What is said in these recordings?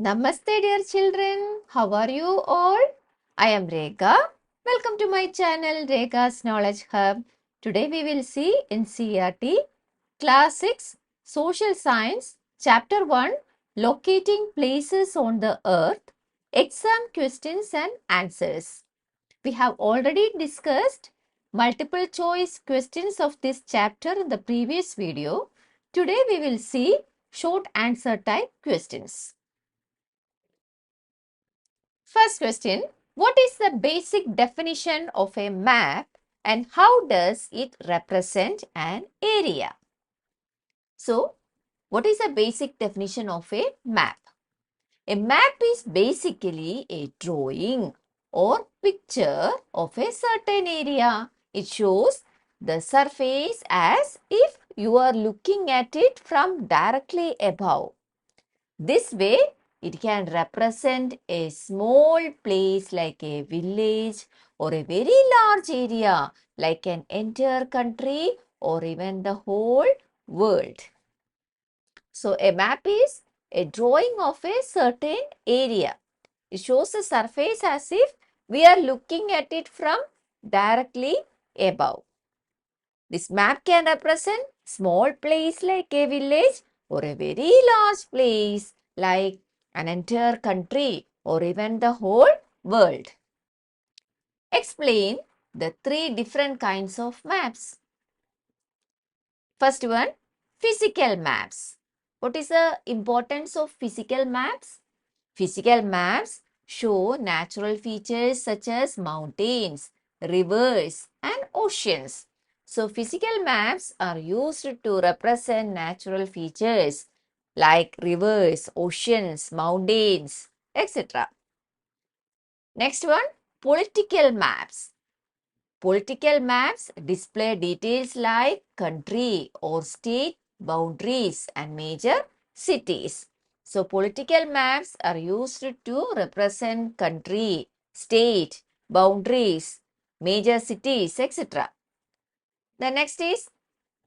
Namaste dear children, how are you all? I am Rekha. Welcome to my channel Rekha's Knowledge Hub. Today we will see NCERT Class 6 Social Science Chapter 1 Locating Places on the Earth Exam Questions and Answers. We have already discussed multiple choice questions of this chapter in the previous video. Today we will see short answer type questions. First question, what is the basic definition of a map and how does it represent an area? So, what is the basic definition of a map? A map is basically a drawing or picture of a certain area. It shows the surface as if you are looking at it from directly above. This way, it can represent a small place like a village or a very large area like an entire country or even the whole world. So, a map is a drawing of a certain area. It shows the surface as if we are looking at it from directly above. This map can represent small place like a village or a very large place like an entire country or even the whole world. Explain the three different kinds of maps. First one, physical maps. What is the importance of physical maps? Physical maps show natural features such as mountains, rivers, and oceans. So, physical maps are used to represent natural features like rivers, oceans, mountains, etc. Next one, political maps. Political maps display details like country or state boundaries and major cities. So, political maps are used to represent country, state, boundaries, major cities, etc. The next is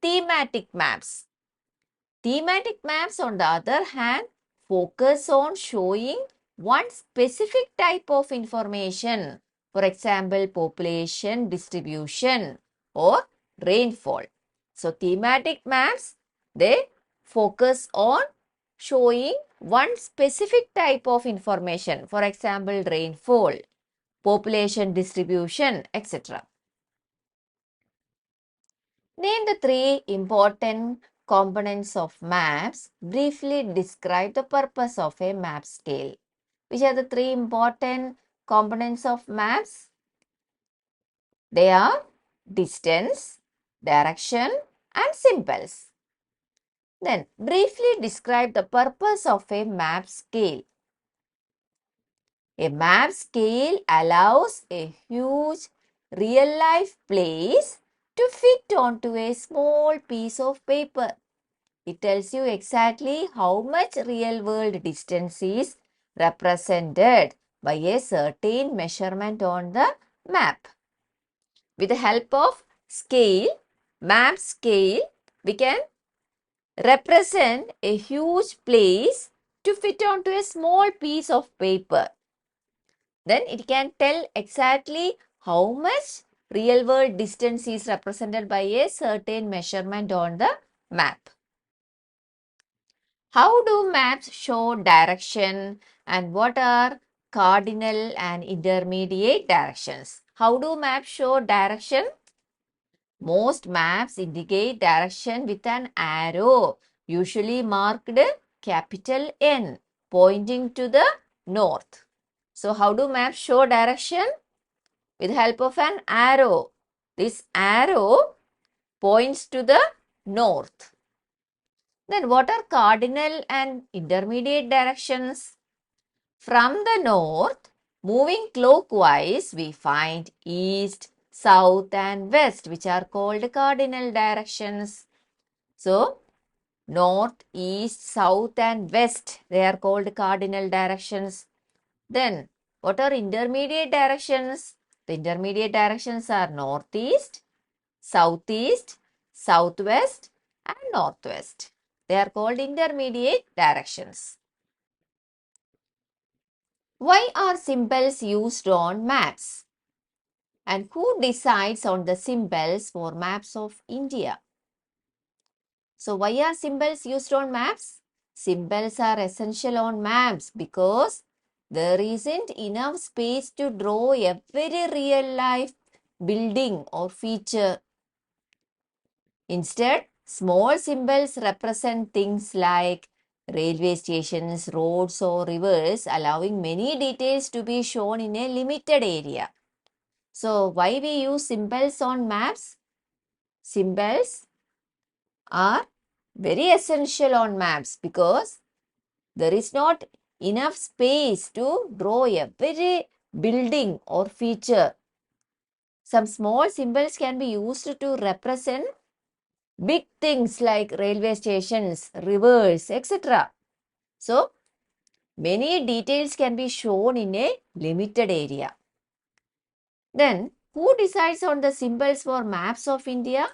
thematic maps. Thematic maps, on the other hand, focus on showing one specific type of information. For example, population distribution or rainfall. So, thematic maps, they focus on showing one specific type of information. For example, rainfall, population distribution, etc. Name the three important components of maps. Briefly describe the purpose of a map scale. Which are the three important components of maps? They are distance, direction, and symbols. Then, briefly describe the purpose of a map scale. A map scale allows a huge real-life place to fit onto a small piece of paper. It tells you exactly how much real-world distance is represented by a certain measurement on the map. With the help of scale, map scale, we can represent a huge place to fit onto a small piece of paper. Then it can tell exactly how much real world distance is represented by a certain measurement on the map. How do maps show direction and what are cardinal and intermediate directions? How do maps show direction? Most maps indicate direction with an arrow, usually marked capital N, pointing to the north. So, how do maps show direction? With the help of an arrow. This arrow points to the north. Then, what are cardinal and intermediate directions? From the north, moving clockwise, we find east, south and west, which are called cardinal directions. So, north, east, south and west, they are called cardinal directions. Then, what are intermediate directions? The intermediate directions are northeast, southeast, southwest and northwest. They are called intermediate directions. Why are symbols used on maps? And who decides on the symbols for maps of India? So why are symbols used on maps? Symbols are essential on maps because there isn't enough space to draw every real life building or feature. Instead, small symbols represent things like railway stations, roads or rivers, allowing many details to be shown in a limited area. So why we use symbols on maps? Symbols are very essential on maps because there is not enough space to draw every building or feature. Some small symbols can be used to represent big things like railway stations, rivers, etc. So, many details can be shown in a limited area. Then, who decides on the symbols for maps of India?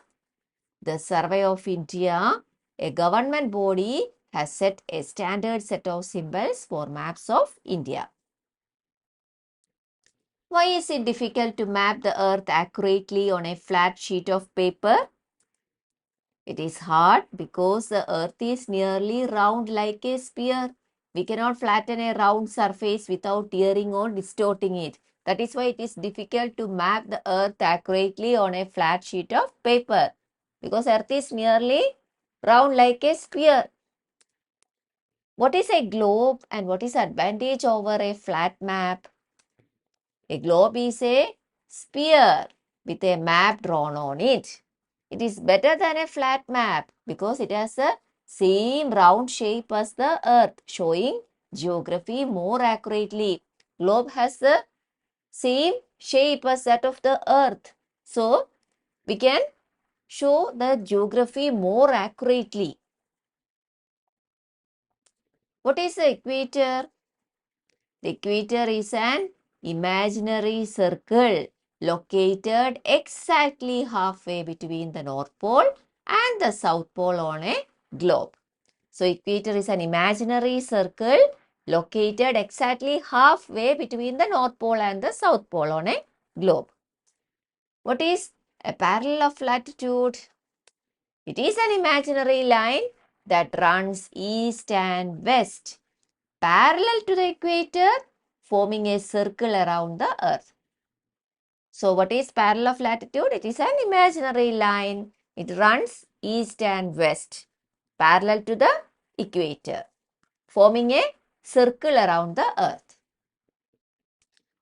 The Survey of India, a government body, has set a standard set of symbols for maps of India. Why is it difficult to map the earth accurately on a flat sheet of paper? It is hard because the earth is nearly round like a sphere. We cannot flatten a round surface without tearing or distorting it. That is why it is difficult to map the earth accurately on a flat sheet of paper. Because earth is nearly round like a sphere. What is a globe and what is advantage over a flat map? A globe is a sphere with a map drawn on it. It is better than a flat map because it has the same round shape as the earth, showing geography more accurately. Globe has the same shape as that of the earth. So, we can show the geography more accurately. What is the equator? The equator is an imaginary circle located exactly halfway between the North Pole and the South Pole on a globe. So, equator is an imaginary circle located exactly halfway between the North Pole and the South Pole on a globe. What is a parallel of latitude? It is an imaginary line that runs east and west parallel to the equator, forming a circle around the earth. So, what is parallel of latitude? It is an imaginary line. It runs east and west, parallel to the equator, forming a circle around the earth.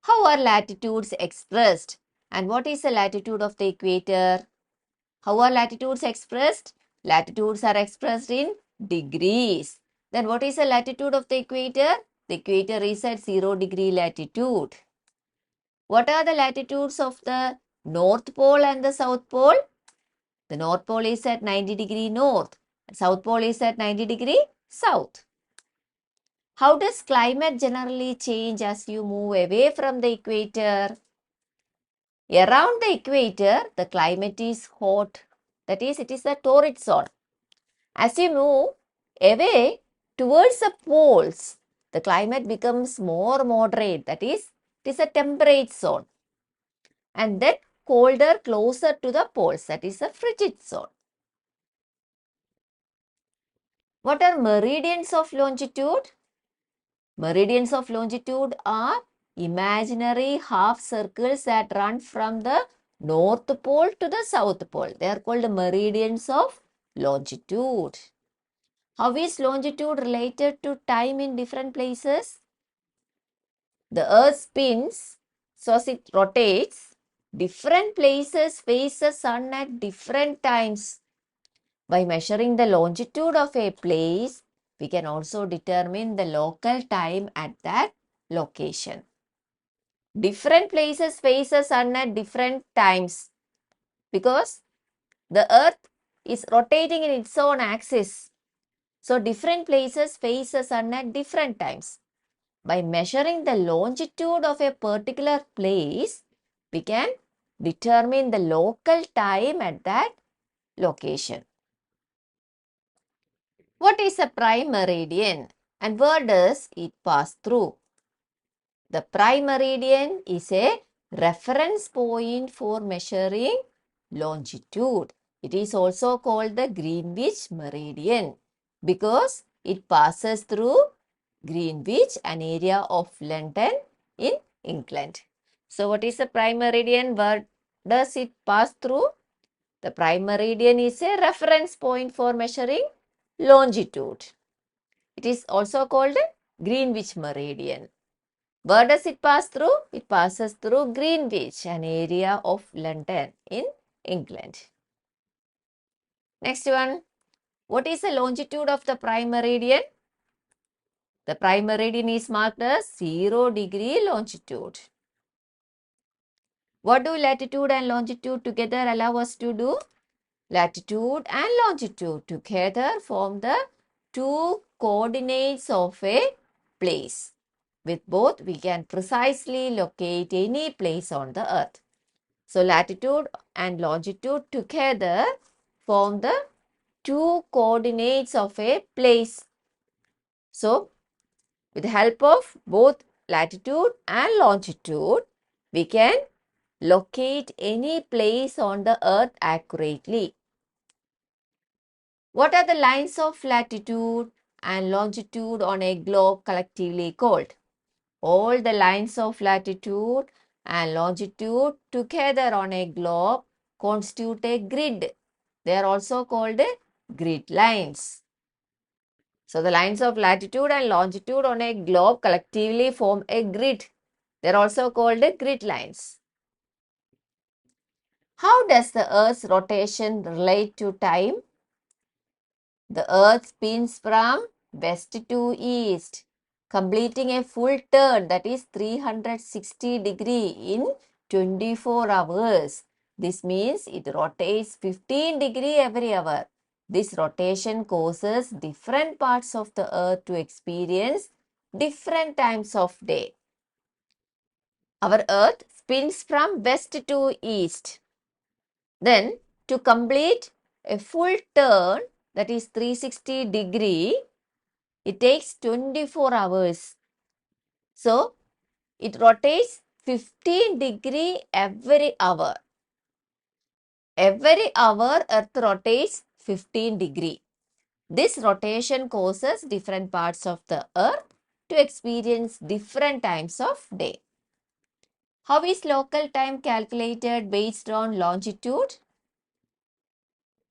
How are latitudes expressed? And what is the latitude of the equator? How are latitudes expressed? Latitudes are expressed in degrees. Then what is the latitude of the equator? The equator is at 0 degree latitude. What are the latitudes of the North Pole and the South Pole? The North Pole is at 90 degree north. South Pole is at 90 degree south. How does climate generally change as you move away from the equator? Around the equator, the climate is hot. That is, it is the torrid zone. As you move away towards the poles, the climate becomes more moderate. That is, it is a temperate zone. And then colder closer to the poles. That is a frigid zone. What are meridians of longitude? Meridians of longitude are imaginary half circles that run from the North Pole to the South Pole. They are called meridians of longitude. How is longitude related to time in different places? The earth spins, so as it rotates, different places face the sun at different times. By measuring the longitude of a place, we can also determine the local time at that location. Different places face the sun at different times because the earth is rotating in its own axis. So, different places face the sun at different times. By measuring the longitude of a particular place, we can determine the local time at that location. What is a prime meridian and where does it pass through? The prime meridian is a reference point for measuring longitude. It is also called the Greenwich meridian because it passes through Greenwich, an area of London in England. So what is the prime meridian? Where does it pass through? The prime meridian is a reference point for measuring longitude. It is also called Greenwich meridian. Where does it pass through? It passes through Greenwich, an area of London in England. Next one. What is the longitude of the prime meridian? The prime meridian is marked as 0 degree longitude. What do latitude and longitude together allow us to do? Latitude and longitude together form the two coordinates of a place. With both, we can precisely locate any place on the earth. So, latitude and longitude together form the two coordinates of a place. So, with the help of both latitude and longitude, we can locate any place on the earth accurately. What are the lines of latitude and longitude on a globe collectively called? All the lines of latitude and longitude together on a globe constitute a grid. They are also called grid lines. So the lines of latitude and longitude on a globe collectively form a grid. They are also called grid lines. How does the Earth's rotation relate to time? The Earth spins from west to east, completing a full turn, that is 360 degree in 24 hours. This means it rotates 15 degree every hour. This rotation causes different parts of the earth to experience different times of day. Our earth spins from west to east. Then to complete a full turn, that is 360 degree, it takes 24 hours. So it rotates 15 degree every hour. Every hour earth rotates 15 degree. This rotation causes different parts of the earth to experience different times of day. How is local time calculated based on longitude?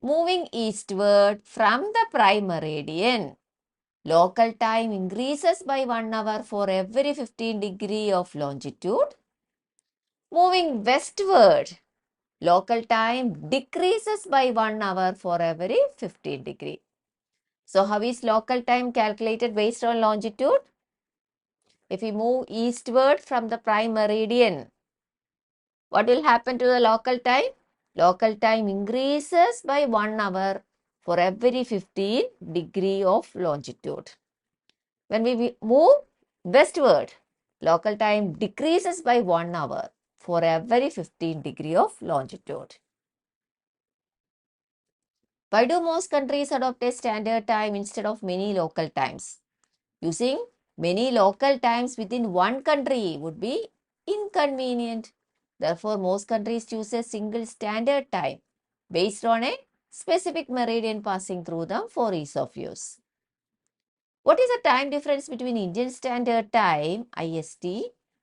Moving eastward from the prime meridian, local time increases by 1 hour for every 15 degree of longitude. Moving westward, local time decreases by 1 hour for every 15 degree. So how is local time calculated based on longitude? If we move eastward from the prime meridian, what will happen to the local time? Local time increases by 1 hour for every 15 degree of longitude. When we move westward, local time decreases by 1 hour for every 15 degree of longitude. Why do most countries adopt a standard time instead of many local times? Using many local times within one country would be inconvenient. Therefore, most countries choose a single standard time based on a specific meridian passing through them for ease of use. What is the time difference between Indian Standard Time (IST)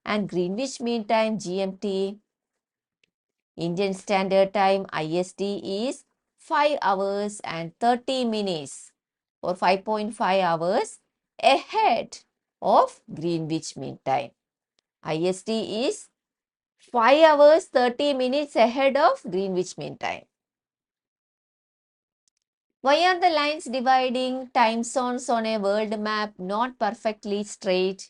and Greenwich Mean Time (GMT)? Indian Standard Time (IST) is 5 hours and 30 minutes or 5.5 hours ahead of Greenwich Mean Time. IST is 5 hours 30 minutes ahead of Greenwich Mean Time. Why are the lines dividing time zones on a world map not perfectly straight?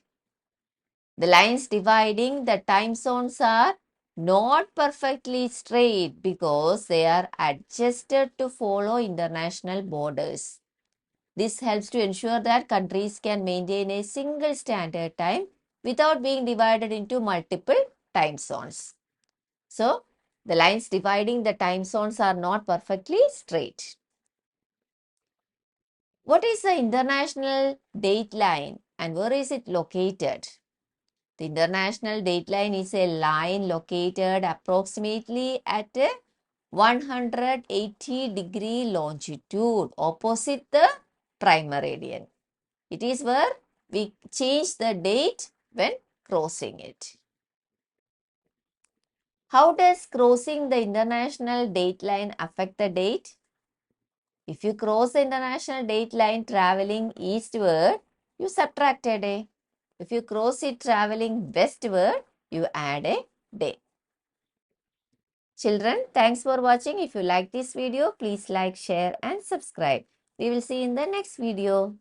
The lines dividing the time zones are not perfectly straight because they are adjusted to follow international borders. This helps to ensure that countries can maintain a single standard time without being divided into multiple time zones. So, the lines dividing the time zones are not perfectly straight. What is the international date line and where is it located? The The international dateline is a line located approximately at a 180-degree longitude opposite the prime meridian. It is where we change the date when crossing it. How does crossing the international dateline affect the date? If you cross the international dateline traveling eastward, you subtract a day. If you cross it traveling westward, you add a day. Children, thanks for watching. If you like this video, please like, share and subscribe. We will see you in the next video.